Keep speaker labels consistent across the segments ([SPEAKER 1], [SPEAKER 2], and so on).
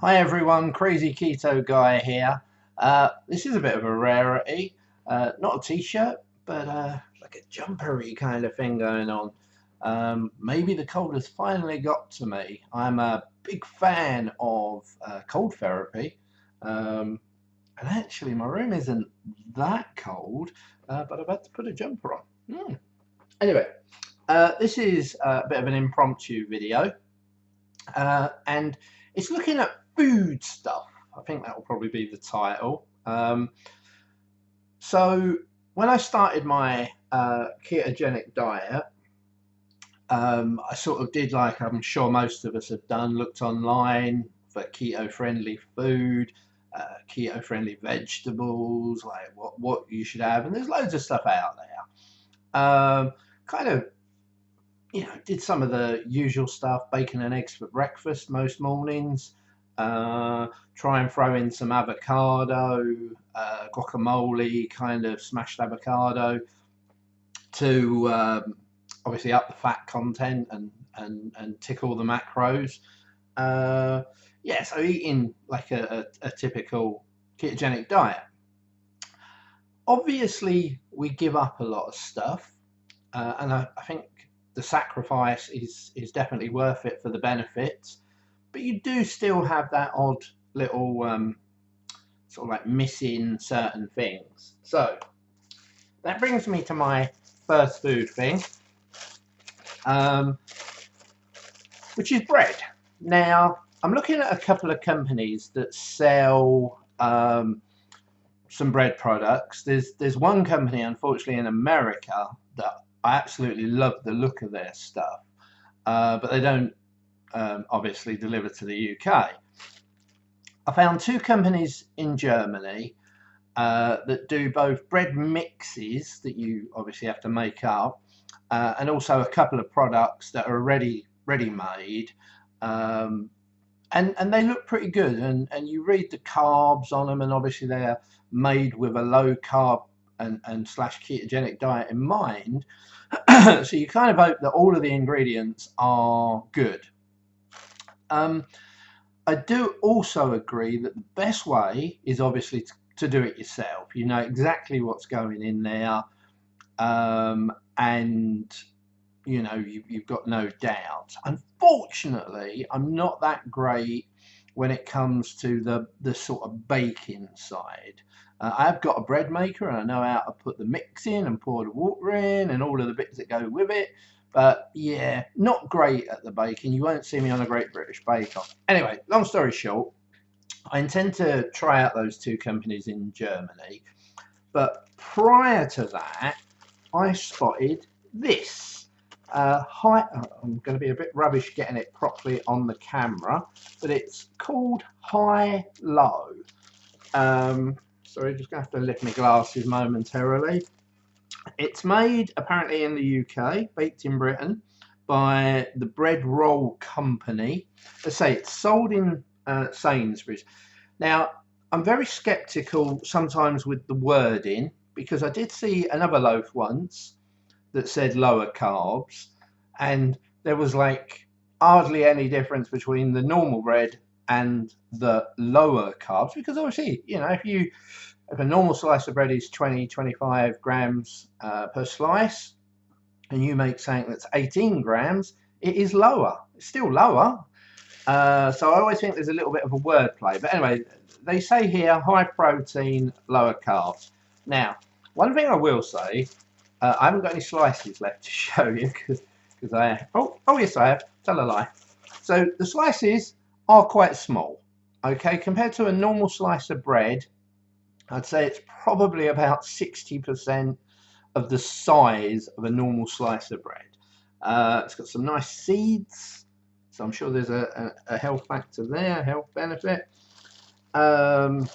[SPEAKER 1] Hi everyone, Crazy Keto Guy here. This is a bit of a rarity. Not a t-shirt, but like a jumpery kind of thing going on. Maybe the cold has finally got to me. I'm a big fan of cold therapy. And actually my room isn't that cold, but I've had to put a jumper on. Anyway, this is a bit of an impromptu video. And it's looking at food stuff. I think that will probably be the title. So when I started my ketogenic diet, I sort of did like I'm sure most of us have done, looked online for keto-friendly food, keto-friendly vegetables, like what you should have, and there's loads of stuff out there. Kind of did some of the usual stuff, bacon and eggs for breakfast most mornings. Try and throw in some avocado, guacamole, kind of smashed avocado to obviously up the fat content and tick all the macros. Yeah, so eating like a typical ketogenic diet. Obviously, we give up a lot of stuff, and I think the sacrifice is definitely worth it for the benefits, but you do still have that odd little sort of like missing certain things. So that brings me to my first food thing, which is bread. Now I'm looking at a couple of companies that sell some bread products. There's one company, unfortunately, in America that I absolutely love the look of their stuff, but they don't obviously deliver to the UK. I found two companies in Germany that do both bread mixes that you obviously have to make up, and also a couple of products that are ready made. And they look pretty good, and you read the carbs on them, and obviously they're made with a low carb and slash ketogenic diet in mind. So you kind of hope that all of the ingredients are good. I do also agree that the best way is obviously to do it yourself. You know exactly what's going in there, and you've got no doubt. Unfortunately, I'm not that great when it comes to the sort of baking side. I've got a bread maker and I know how to put the mix in and pour the water in and all of the bits that go with it. But yeah, not great at the baking. You won't see me on a Great British Bake Off. Anyway, long story short, I intend to try out those two companies in Germany. But prior to that, I spotted this. I'm going to be a bit rubbish getting it properly on the camera, but it's called High Low. Sorry, just going to have to lift my glasses momentarily. It's made apparently in the UK, baked in Britain, by the Bread Roll Company. Let's say it's sold in Sainsbury's. Now, I'm very skeptical sometimes with the wording, because I did see another loaf once that said lower carbs, and there was like hardly any difference between the normal bread and the lower carbs, because obviously, if a normal slice of bread is 20-25 grams per slice, and you make something that's 18 grams, it is lower. It's still lower. So I always think there's a little bit of a wordplay. But anyway, they say here high protein, lower carbs. Now, one thing I will say, I haven't got any slices left to show you because I oh yes I have. Tell a lie. So the slices are quite small. Okay, compared to a normal slice of bread, I'd say it's probably about 60% of the size of a normal slice of bread. It's got some nice seeds, so I'm sure there's a health factor there, health benefit. But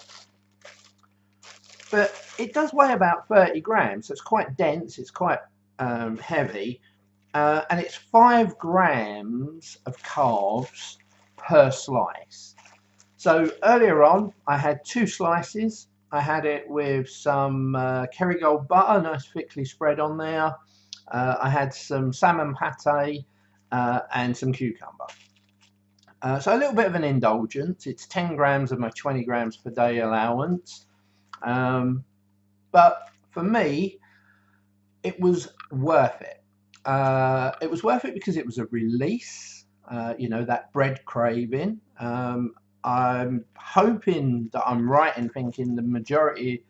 [SPEAKER 1] it does weigh about 30 grams, so it's quite dense, it's quite heavy, and it's 5 grams of carbs per slice. So earlier on, I had 2 slices. I had it with some Kerrygold butter, nice thickly spread on there. I had some salmon pate and some cucumber. So a little bit of an indulgence. It's 10 grams of my 20 grams per day allowance. But for me, it was worth it. It was worth it because it was a release, that bread craving. I'm hoping that I'm right in thinking the majority,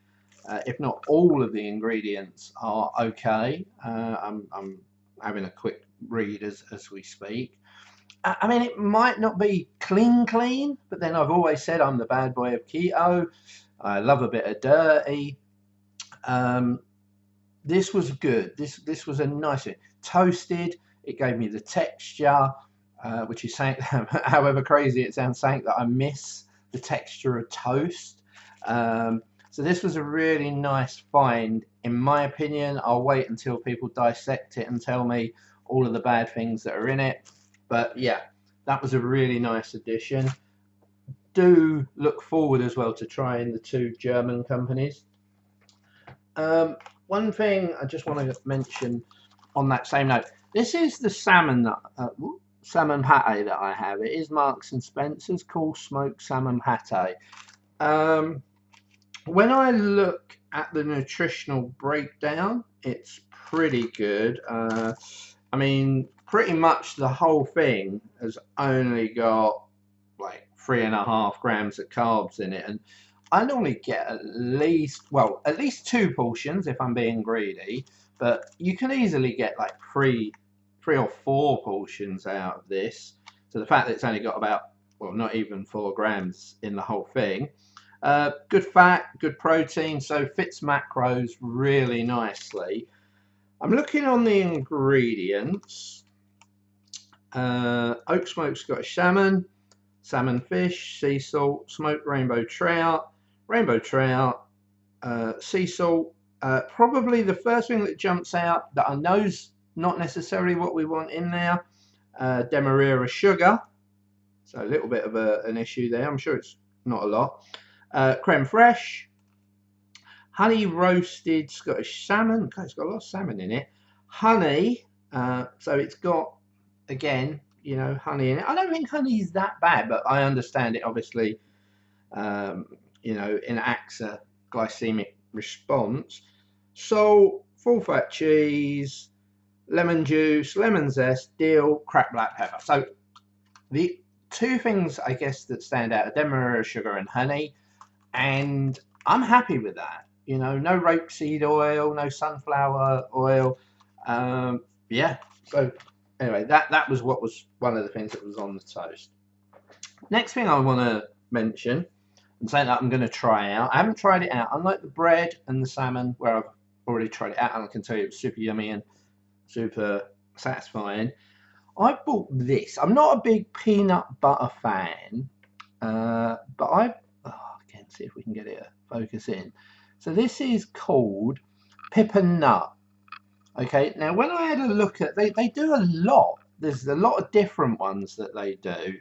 [SPEAKER 1] if not all of the ingredients are okay. I'm having a quick read as we speak. I mean, it might not be clean, but then I've always said I'm the bad boy of keto. I love a bit of dirty. This was good. This was a nice thing. Toasted. It gave me the texture, which is saying, however crazy it sounds, saying that I miss the texture of toast. So this was a really nice find, in my opinion. I'll wait until people dissect it and tell me all of the bad things that are in it. But yeah, that was a really nice addition. Do look forward as well to trying the 2 German companies. One thing I just want to mention on that same note, this is the salmon pate that I have. It is Marks and Spencer's, called smoked salmon pate. When I look at the nutritional breakdown, it's pretty good. I mean, pretty much the whole thing has only got like 3.5 grams of carbs in it, and I normally get at least 2 portions if I'm being greedy, but you can easily get like three or 4 portions out of this. So the fact that it's only got about, not even 4 grams in the whole thing. Good fat, good protein, so fits macros really nicely. I'm looking on the ingredients. Oak smoked Scottish salmon, salmon fish, sea salt, smoked rainbow trout, sea salt. Probably the first thing that jumps out that I know is not necessarily what we want in there, demerara sugar. So a little bit of an issue there. I'm sure it's not a lot. Creme fraiche, honey roasted Scottish salmon. Okay, it's got a lot of salmon in it. Honey, so it's got, again, honey in it. I don't think honey is that bad, but I understand it obviously, enacts a glycemic response. Salt, full fat cheese, lemon juice, lemon zest, dill, cracked black pepper. So the 2 things I guess that stand out are demerara sugar and honey, and I'm happy with that. No rapeseed oil, no sunflower oil. Yeah, so anyway, that was what was one of the things that was on the toast. Next thing I want to mention, and something that I'm going to try out. I haven't tried it out. Unlike the bread and the salmon, where I've already tried it out, and I can tell you it's super yummy and super satisfying. I bought this. I'm not a big peanut butter fan, but again, see if we can get it to focus in. So this is called Pippa Nut. Okay, now when I had a look at, they do a lot. There's a lot of different ones that they do.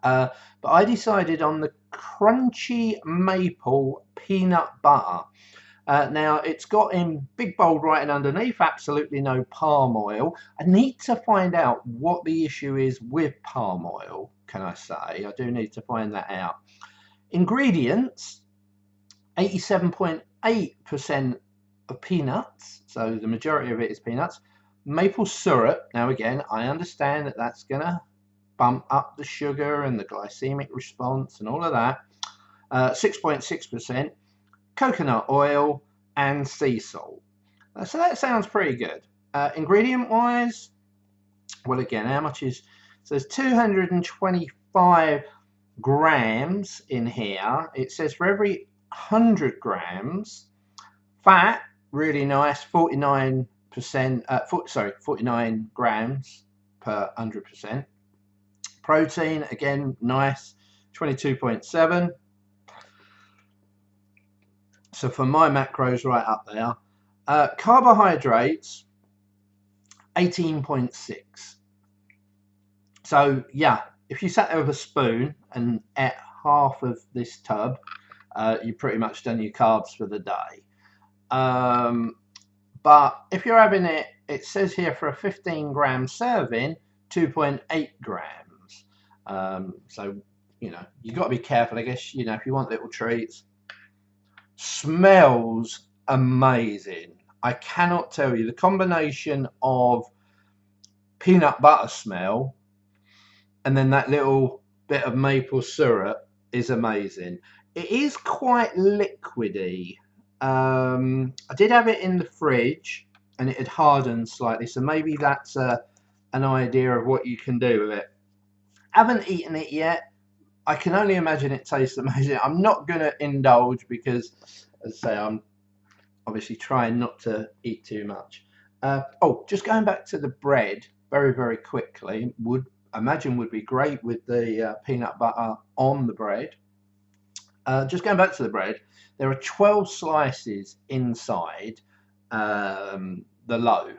[SPEAKER 1] But I decided on the crunchy maple peanut butter. Now it's got in big bold writing underneath, absolutely no palm oil. I need to find out what the issue is with palm oil, can I say? I do need to find that out. Ingredients, 87.8% of peanuts, so the majority of it is peanuts. Maple syrup, now again, I understand that that's going to bump up the sugar and the glycemic response and all of that. 6.6%. Coconut oil and sea salt. So that sounds pretty good. Ingredient wise, well, again, how much is, so there's 225 grams in here. It says for every 100 grams, fat, really nice, 49%, 49 grams per 100%. Protein, again, nice, 22.7. So for my macros, right up there. Carbohydrates, 18.6. So yeah, if you sat there with a spoon and ate half of this tub, you've pretty much done your carbs for the day. But if you're having it says here for a 15 gram serving, 2.8 grams. So, you know, you've got to be careful, I guess, you know, if you want little treats. Smells amazing. I cannot tell you the combination of peanut butter smell and then that little bit of maple syrup is amazing. It is quite liquidy. I did have it in the fridge and it had hardened slightly, so maybe that's an idea of what you can do with it. Haven't eaten it yet. I can only imagine it tastes amazing. I'm not going to indulge because, as I say, I'm obviously trying not to eat too much. Oh, just going back to the bread very, very quickly, would be great with the peanut butter on the bread. Just going back to the bread, there are 12 slices inside the loaf,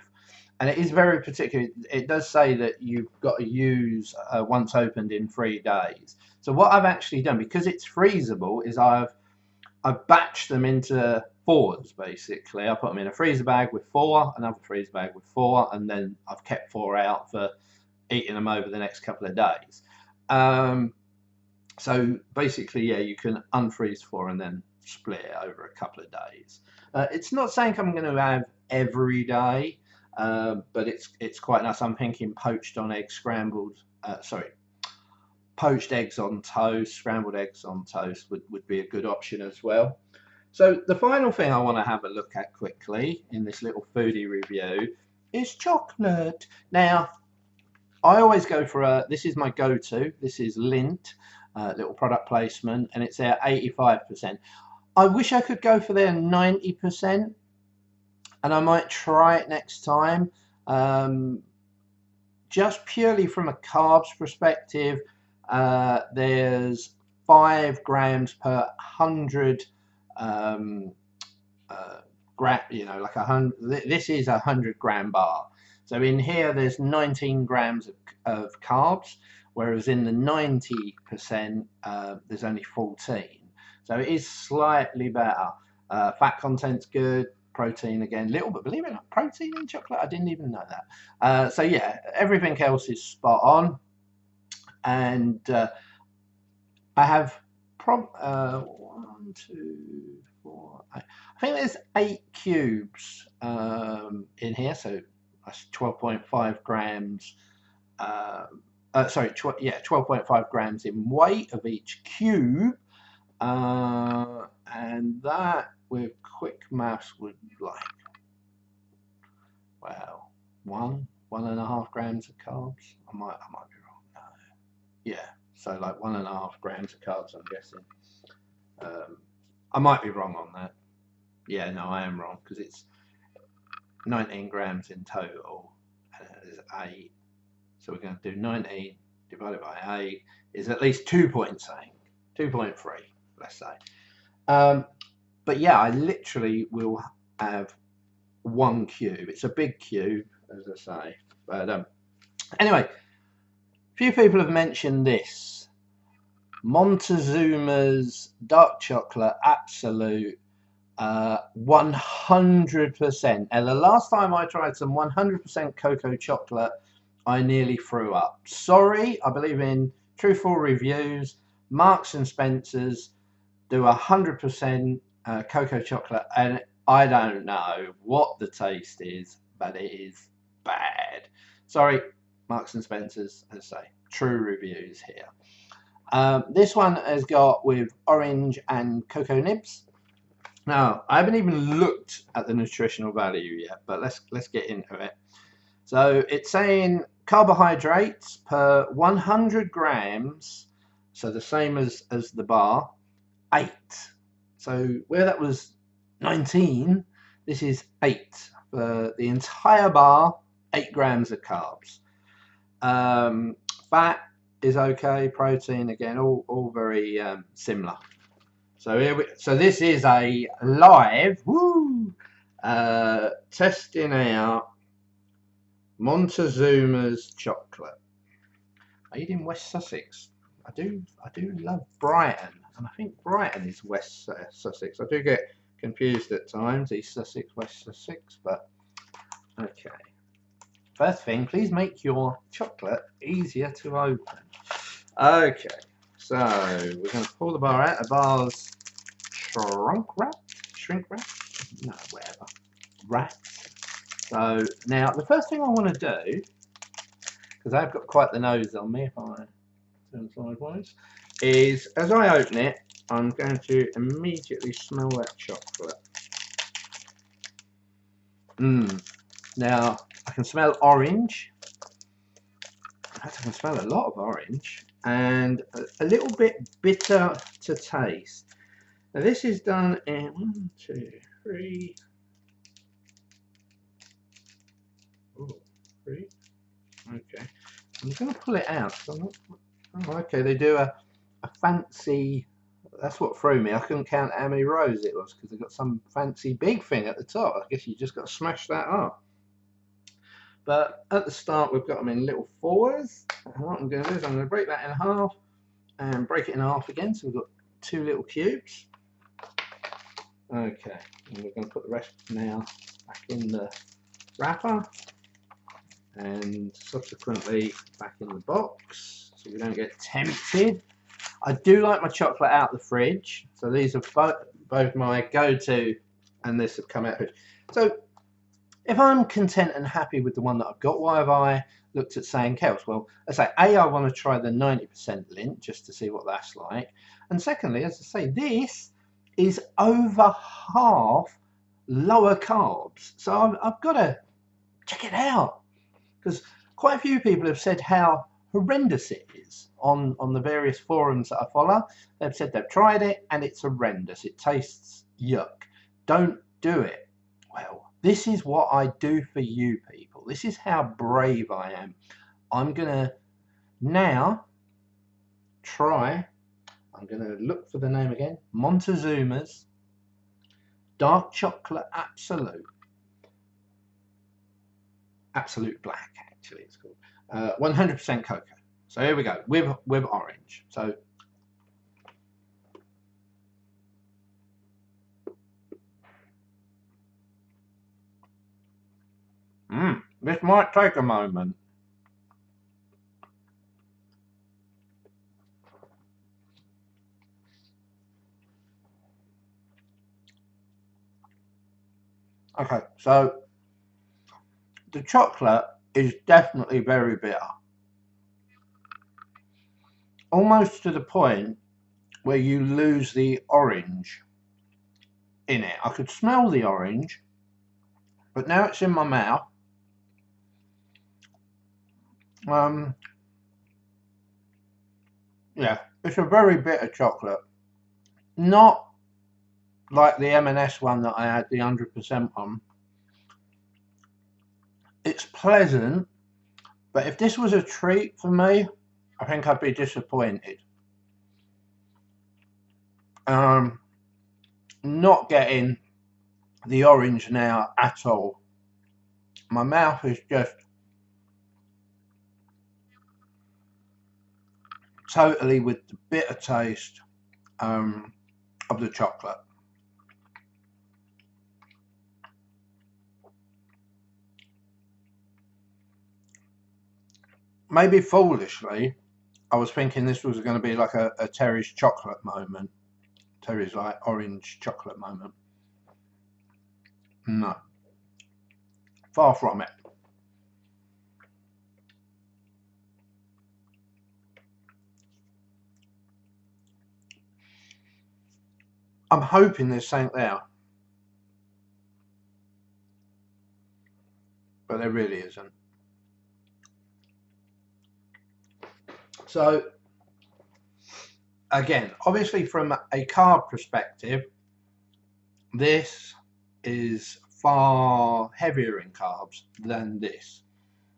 [SPEAKER 1] and it is very particular. It does say that you've got to use once opened in 3 days. So what I've actually done, because it's freezable, is I've batched them into 4s basically. I put them in a freezer bag with 4, another freezer bag with 4, and then I've kept 4 out for eating them over the next couple of days. So basically, yeah, you can unfreeze 4 and then split it over a couple of days. It's not something I'm going to have every day, but it's quite nice. I'm thinking poached on eggs, poached eggs on toast, scrambled eggs on toast would be a good option as well. So the final thing I want to have a look at quickly in this little foodie review is chocolate. Now, I always go for this is my go-to. This is Lindt, little product placement, and it's their 85%. I wish I could go for their 90%, and I might try it next time. Just purely from a carbs perspective, there's 5 grams per 100 you know, like 100. This is a 100-gram bar. So in here, there's 19 grams of carbs, whereas in the 90%, there's only 14. So it is slightly better. Fat content's good. Protein again, little, but believe it or not, protein in chocolate. I didn't even know that. So yeah, everything else is spot on. And I have 1, 2, 4. I think there's 8 cubes in here, so that's 12.5 grams. Sorry, 12.5 grams in weight of each cube, and that with quick maths would like, wow, 1.5 grams of carbs. I might be wrong. No, yeah, so like 1.5 grams of carbs, I'm guessing. I might be wrong on that. Yeah, no, I am wrong because it's 19 grams in total, and there's 8. So we're going to do 19 divided by 8 is at least 2.3, let's say. But yeah, I literally will have 1 cube. It's a big cube, as I say. But anyway, a few people have mentioned this. Montezuma's dark chocolate absolute 100%. And the last time I tried some 100% cocoa chocolate, I nearly threw up. Sorry, I believe in truthful reviews. Marks and Spencer's do 100% cocoa chocolate, and I don't know what the taste is, but it is bad. Sorry, Marks and Spencer's, as I say, true reviews here. This one has got with orange and cocoa nibs. Now, I haven't even looked at the nutritional value yet, but let's get into it. So it's saying carbohydrates per 100 grams, so the same as the bar, 8. So where that was 19, this is 8 for the entire bar, 8 grams of carbs. Fat is okay, protein again, all very similar. So this is a live testing out Montezuma's chocolate. Made in West Sussex. I do love Brighton, and I think Brighton is West Sussex. I do get confused at times, East Sussex, West Sussex, but okay. First thing, please make your chocolate easier to open. Okay, so we're going to pull the bar out. The bar's shrink wrap, no, whatever, wrapped. So now the first thing I want to do, because I've got quite the nose on me if I turn sideways, is as I open it, I'm going to immediately smell that chocolate. Now I can smell orange. In fact, I can smell a lot of orange and a little bit bitter to taste. Now this is done in 1, 2, 3. Ooh, 3. Okay, I'm going to pull it out. Oh, okay, they do a fancy. That's what threw me. I couldn't count how many rows it was because they've got some fancy big thing at the top. I guess you just got to smash that up. But at the start, we've got them in little fours. And what I'm going to do is I'm going to break that in half and break it in half again. So we've got 2 little cubes. Okay, and we're going to put the rest now back in the wrapper and subsequently back in the box so we don't get tempted. I do like my chocolate out the fridge, so these are both my go-to, and this have come out of the fridge. So if I'm content and happy with the one that I've got, why have I looked at saying Kels? Well, I say, A, I want to try the 90% lint just to see what that's like. And secondly, as I say, this is over half lower carbs. So I've got to check it out because quite a few people have said how horrendous it is on the various forums that I follow. They've said they've tried it and it's horrendous. It tastes yuck. Don't do it. Well, this is what I do for you people. This is how brave I am. I'm going to now try, I'm going to look for the name again, Montezuma's Dark Chocolate Absolute. Absolute Black, actually, it's called. 100% cocoa. So here we go, with orange. So this might take a moment. Okay, so the chocolate is definitely very bitter. Almost to the point where you lose the orange in it. I could smell the orange, but now it's in my mouth. Yeah, it's a very bitter chocolate. Not like the M&S one that I had, the 100% one. It's pleasant, but if this was a treat for me, I think I'd be disappointed. Not getting the orange now at all. My mouth is just totally with the bitter taste of the chocolate. Maybe foolishly, I was thinking this was going to be like a Terry's chocolate moment. Terry's like orange chocolate moment. No. Far from it. I'm hoping there's something there. But there really isn't. So, again, obviously from a carb perspective, this is far heavier in carbs than this.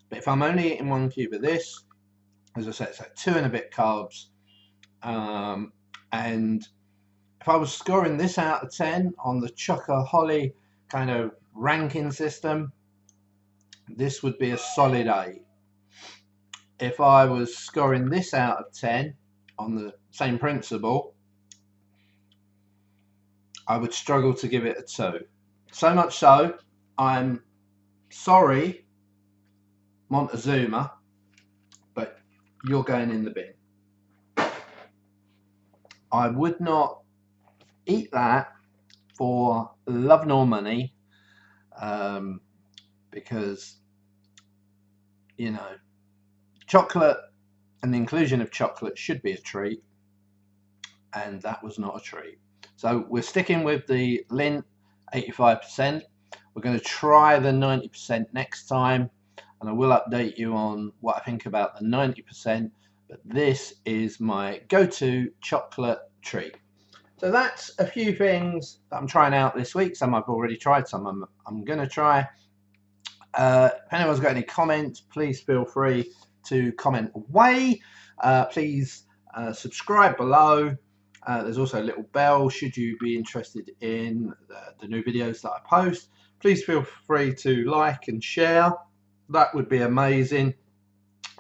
[SPEAKER 1] But if I'm only eating 1 cube of this, as I said, it's like 2 and a bit carbs. And if I was scoring this out of 10 on the Chocoholic kind of ranking system, this would be a solid 8. If I was scoring this out of 10 on the same principle, I would struggle to give it a 2. So much so, I'm sorry, Montezuma, but you're going in the bin. I would not eat that for love nor money, because, you know, chocolate and the inclusion of chocolate should be a treat, and that was not a treat. So we're sticking with the Lindt 85%. We're going to try the 90% next time, and I will update you on what I think about the 90%, but this is my go-to chocolate treat. So that's a few things that I'm trying out this week. Some I've already tried, some I'm going to try. If anyone's got any comments, please feel free to comment away. Please subscribe below. There's also a little bell should you be interested in the new videos that I post. Please feel free to like and share. That would be amazing,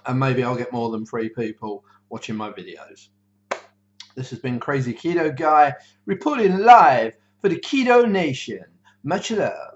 [SPEAKER 1] and maybe I'll get more than 3 people watching my videos. This has been Crazy Keto Guy reporting live for the Keto Nation. Much love.